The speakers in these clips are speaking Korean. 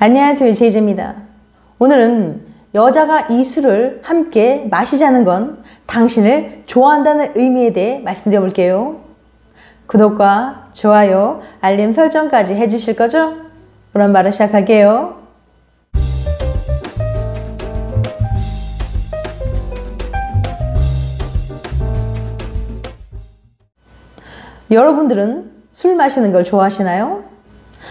안녕하세요, 제이제입니다. 오늘은 여자가 이 술을 함께 마시자는 건 당신을 좋아한다는 의미에 대해 말씀드려 볼게요. 구독과 좋아요, 알림 설정까지 해주실 거죠? 그럼 바로 시작할게요. 여러분들은 술 마시는 걸 좋아하시나요?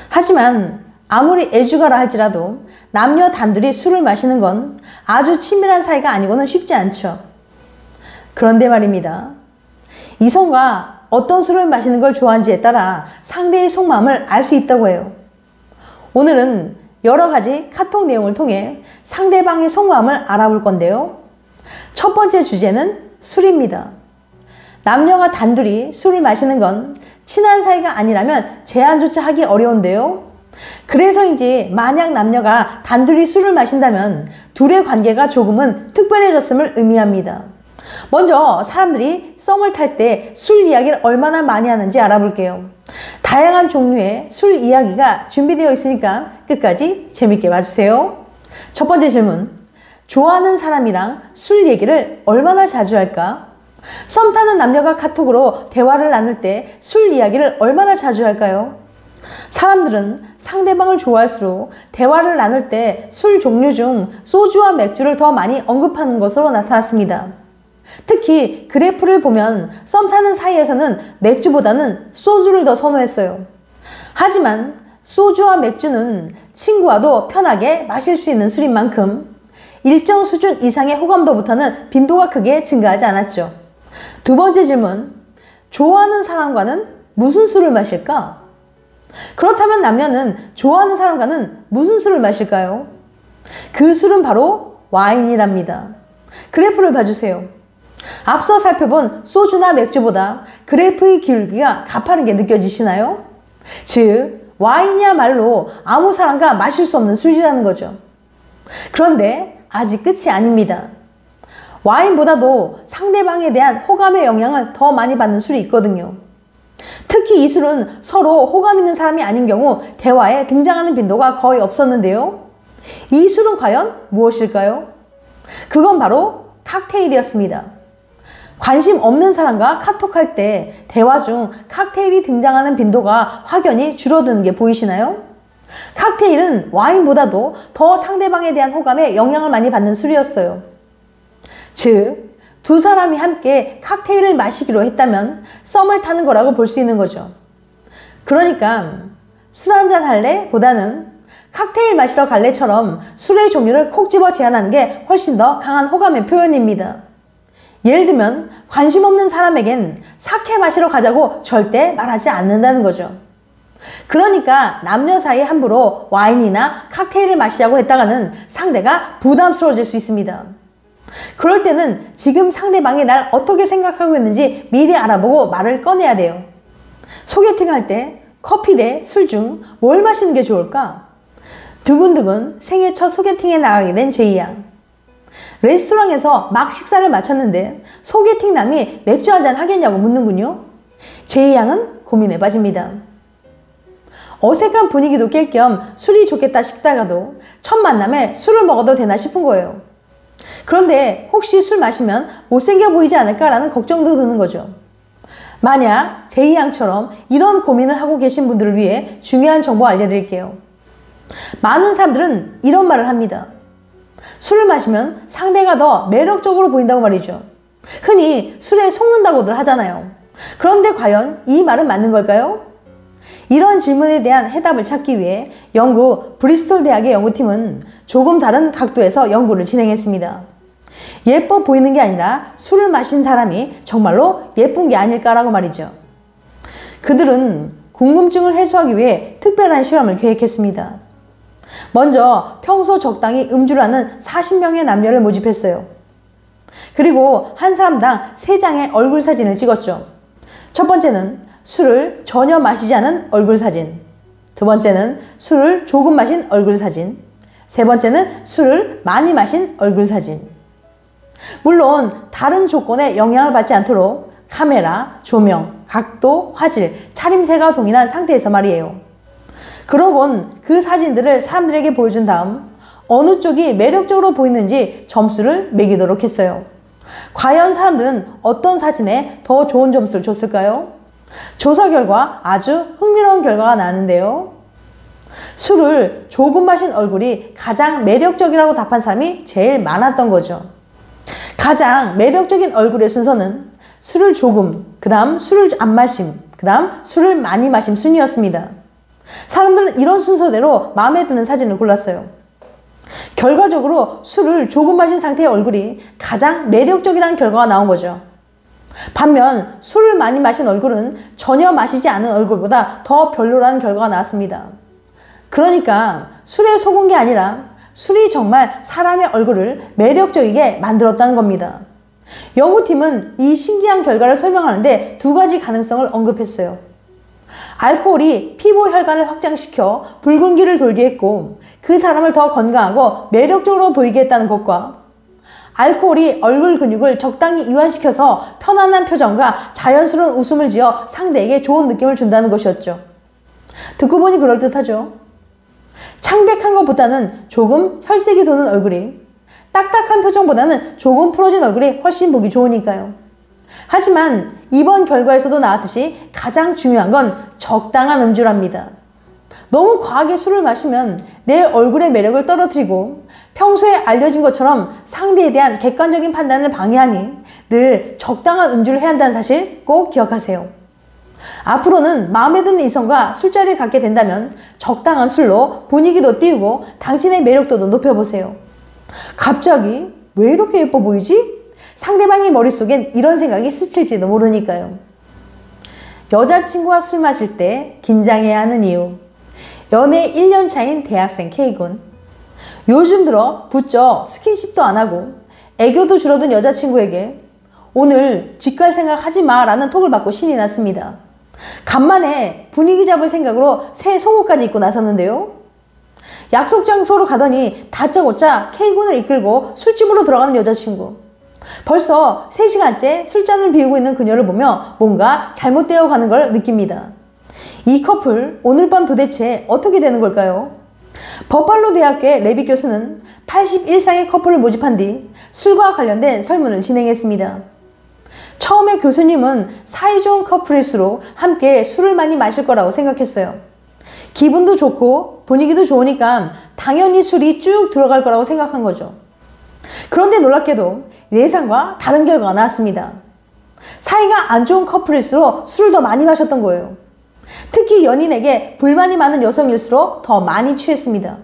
하지만 아무리 애주가라 할지라도 남녀 단둘이 술을 마시는 건 아주 친밀한 사이가 아니고는 쉽지 않죠. 그런데 말입니다. 이성과 어떤 술을 마시는 걸 좋아하는지에 따라 상대의 속마음을 알 수 있다고 해요. 오늘은 여러 가지 카톡 내용을 통해 상대방의 속마음을 알아볼 건데요. 첫 번째 주제는 술입니다. 남녀가 단둘이 술을 마시는 건 친한 사이가 아니라면 제한조차 하기 어려운데요. 그래서인지 만약 남녀가 단둘이 술을 마신다면 둘의 관계가 조금은 특별해졌음을 의미합니다. 먼저 사람들이 썸을 탈 때 술 이야기를 얼마나 많이 하는지 알아볼게요. 다양한 종류의 술 이야기가 준비되어 있으니까 끝까지 재밌게 봐주세요. 첫 번째 질문. 좋아하는 사람이랑 술 얘기를 얼마나 자주 할까? 썸 타는 남녀가 카톡으로 대화를 나눌 때 술 이야기를 얼마나 자주 할까요? 사람들은 상대방을 좋아할수록 대화를 나눌 때 술 종류 중 소주와 맥주를 더 많이 언급하는 것으로 나타났습니다. 특히 그래프를 보면 썸 타는 사이에서는 맥주보다는 소주를 더 선호했어요. 하지만 소주와 맥주는 친구와도 편하게 마실 수 있는 술인 만큼 일정 수준 이상의 호감도부터는 빈도가 크게 증가하지 않았죠. 두 번째 질문. 좋아하는 사람과는 무슨 술을 마실까? 그렇다면 남녀는 좋아하는 사람과는 무슨 술을 마실까요? 그 술은 바로 와인이랍니다. 그래프를 봐주세요. 앞서 살펴본 소주나 맥주보다 그래프의 기울기가 가파른 게 느껴지시나요? 즉, 와인이야말로 아무 사람과 마실 수 없는 술이라는 거죠. 그런데 아직 끝이 아닙니다. 와인보다도 상대방에 대한 호감의 영향을 더 많이 받는 술이 있거든요. 특히 이 술은 서로 호감 있는 사람이 아닌 경우 대화에 등장하는 빈도가 거의 없었는데요. 이 술은 과연 무엇일까요? 그건 바로 칵테일이었습니다. 관심 없는 사람과 카톡할 때 대화 중 칵테일이 등장하는 빈도가 확연히 줄어드는 게 보이시나요? 칵테일은 와인보다도 더 상대방에 대한 호감에 영향을 많이 받는 술이었어요. 즉, 두 사람이 함께 칵테일을 마시기로 했다면 썸을 타는 거라고 볼 수 있는 거죠. 그러니까 술 한잔 할래? 보다는 칵테일 마시러 갈래처럼 술의 종류를 콕 집어 제한하는 게 훨씬 더 강한 호감의 표현입니다. 예를 들면 관심 없는 사람에겐 사케 마시러 가자고 절대 말하지 않는다는 거죠. 그러니까 남녀 사이에 함부로 와인이나 칵테일을 마시자고 했다가는 상대가 부담스러워질 수 있습니다. 그럴 때는 지금 상대방이 날 어떻게 생각하고 있는지 미리 알아보고 말을 꺼내야 돼요. 소개팅 할 때 커피 대 술 중 뭘 마시는 게 좋을까? 두근두근 생애 첫 소개팅에 나가게 된 제이양. 레스토랑에서 막 식사를 마쳤는데 소개팅 남이 맥주 한잔 하겠냐고 묻는군요. 제이양은 고민에 빠집니다. 어색한 분위기도 깰 겸 술이 좋겠다 싶다가도 첫 만남에 술을 먹어도 되나 싶은 거예요. 그런데 혹시 술 마시면 못생겨 보이지 않을까라는 걱정도 드는 거죠. 만약 제이양처럼 이런 고민을 하고 계신 분들을 위해 중요한 정보 알려드릴게요. 많은 사람들은 이런 말을 합니다. 술을 마시면 상대가 더 매력적으로 보인다고 말이죠. 흔히 술에 속는다고들 하잖아요. 그런데 과연 이 말은 맞는 걸까요? 이런 질문에 대한 해답을 찾기 위해 영국 브리스톨 대학의 연구팀은 조금 다른 각도에서 연구를 진행했습니다. 예뻐 보이는 게 아니라 술을 마신 사람이 정말로 예쁜 게 아닐까라고 말이죠. 그들은 궁금증을 해소하기 위해 특별한 실험을 계획했습니다. 먼저 평소 적당히 음주를 하는 40명의 남녀를 모집했어요. 그리고 한 사람당 3장의 얼굴 사진을 찍었죠. 첫 번째는 술을 전혀 마시지 않은 얼굴 사진, 두 번째는 술을 조금 마신 얼굴 사진, 세 번째는 술을 많이 마신 얼굴 사진. 물론 다른 조건에 영향을 받지 않도록 카메라, 조명, 각도, 화질, 차림새가 동일한 상태에서 말이에요. 그러곤 그 사진들을 사람들에게 보여준 다음 어느 쪽이 매력적으로 보이는지 점수를 매기도록 했어요. 과연 사람들은 어떤 사진에 더 좋은 점수를 줬을까요? 조사 결과 아주 흥미로운 결과가 나왔는데요. 술을 조금 마신 얼굴이 가장 매력적이라고 답한 사람이 제일 많았던 거죠. 가장 매력적인 얼굴의 순서는 술을 조금, 그 다음 술을 안 마심, 그 다음 술을 많이 마심 순이었습니다. 사람들은 이런 순서대로 마음에 드는 사진을 골랐어요. 결과적으로 술을 조금 마신 상태의 얼굴이 가장 매력적이라는 결과가 나온 거죠. 반면 술을 많이 마신 얼굴은 전혀 마시지 않은 얼굴보다 더 별로라는 결과가 나왔습니다. 그러니까 술에 속은 게 아니라 술이 정말 사람의 얼굴을 매력적이게 만들었다는 겁니다. 연구팀은 이 신기한 결과를 설명하는데 두 가지 가능성을 언급했어요. 알코올이 피부 혈관을 확장시켜 붉은기를 돌게 했고 그 사람을 더 건강하고 매력적으로 보이게 했다는 것과 알코올이 얼굴 근육을 적당히 이완시켜서 편안한 표정과 자연스러운 웃음을 지어 상대에게 좋은 느낌을 준다는 것이었죠. 듣고 보니 그럴듯하죠. 창백한 것보다는 조금 혈색이 도는 얼굴이, 딱딱한 표정보다는 조금 풀어진 얼굴이 훨씬 보기 좋으니까요. 하지만 이번 결과에서도 나왔듯이 가장 중요한 건 적당한 음주랍니다. 너무 과하게 술을 마시면 내 얼굴의 매력을 떨어뜨리고 평소에 알려진 것처럼 상대에 대한 객관적인 판단을 방해하니 늘 적당한 음주를 해야 한다는 사실 꼭 기억하세요. 앞으로는 마음에 드는 이성과 술자리를 갖게 된다면 적당한 술로 분위기도 띄우고 당신의 매력도도 높여보세요. 갑자기 왜 이렇게 예뻐 보이지? 상대방의 머릿속엔 이런 생각이 스칠지도 모르니까요. 여자친구와 술 마실 때 긴장해야 하는 이유. 연애 1년 차인 대학생 K군. 요즘 들어 부쩍 스킨십도 안 하고 애교도 줄어든 여자친구에게 오늘 집 갈 생각 하지 마 라는 톡을 받고 신이 났습니다. 간만에 분위기 잡을 생각으로 새 속옷까지 입고 나섰는데요. 약속 장소로 가더니 다짜고짜 K군을 이끌고 술집으로 들어가는 여자친구. 벌써 3시간째 술잔을 비우고 있는 그녀를 보며 뭔가 잘못되어 가는 걸 느낍니다. 이 커플 오늘 밤 도대체 어떻게 되는 걸까요? 버팔로 대학교의 레빗 교수는 81쌍의 커플을 모집한 뒤 술과 관련된 설문을 진행했습니다. 처음에 교수님은 사이좋은 커플일수록 함께 술을 많이 마실 거라고 생각했어요. 기분도 좋고 분위기도 좋으니까 당연히 술이 쭉 들어갈 거라고 생각한 거죠. 그런데 놀랍게도 예상과 다른 결과가 나왔습니다. 사이가 안 좋은 커플일수록 술을 더 많이 마셨던 거예요. 특히 연인에게 불만이 많은 여성일수록 더 많이 취했습니다.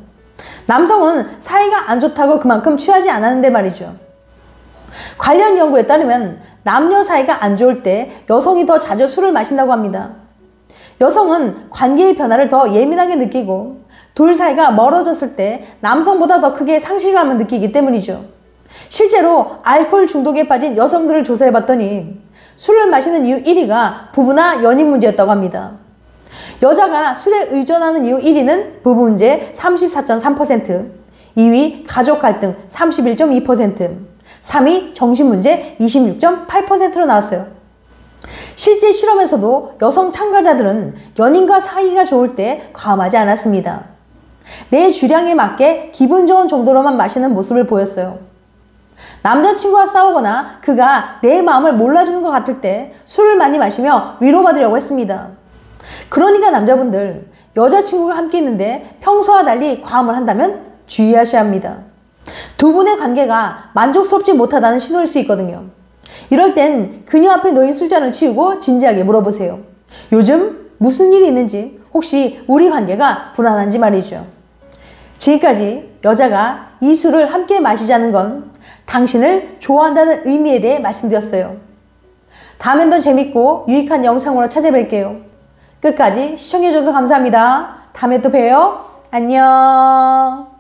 남성은 사이가 안 좋다고 그만큼 취하지 않았는데 말이죠. 관련 연구에 따르면 남녀 사이가 안 좋을 때 여성이 더 자주 술을 마신다고 합니다. 여성은 관계의 변화를 더 예민하게 느끼고 둘 사이가 멀어졌을 때 남성보다 더 크게 상실감을 느끼기 때문이죠. 실제로 알코올 중독에 빠진 여성들을 조사해봤더니 술을 마시는 이유 1위가 부부나 연인 문제였다고 합니다. 여자가 술에 의존하는 이유 1위는 부부 문제 34.3%, 2위 가족 갈등 31.2%, 3위 정신 문제 26.8%로 나왔어요. 실제 실험에서도 여성 참가자들은 연인과 사이가 좋을 때 과음하지 않았습니다. 내 주량에 맞게 기분 좋은 정도로만 마시는 모습을 보였어요. 남자친구와 싸우거나 그가 내 마음을 몰라주는 것 같을 때 술을 많이 마시며 위로받으려고 했습니다. 그러니까 남자분들, 여자친구가 함께 있는데 평소와 달리 과음을 한다면 주의하셔야 합니다. 두 분의 관계가 만족스럽지 못하다는 신호일 수 있거든요. 이럴 땐 그녀 앞에 놓인 술잔을 치우고 진지하게 물어보세요. 요즘 무슨 일이 있는지, 혹시 우리 관계가 불안한지 말이죠. 지금까지 여자가 이 술을 함께 마시자는 건 당신을 좋아한다는 의미에 대해 말씀드렸어요. 다음엔 더 재밌고 유익한 영상으로 찾아뵐게요. 끝까지 시청해주셔서 감사합니다. 다음에 또 봬요. 안녕.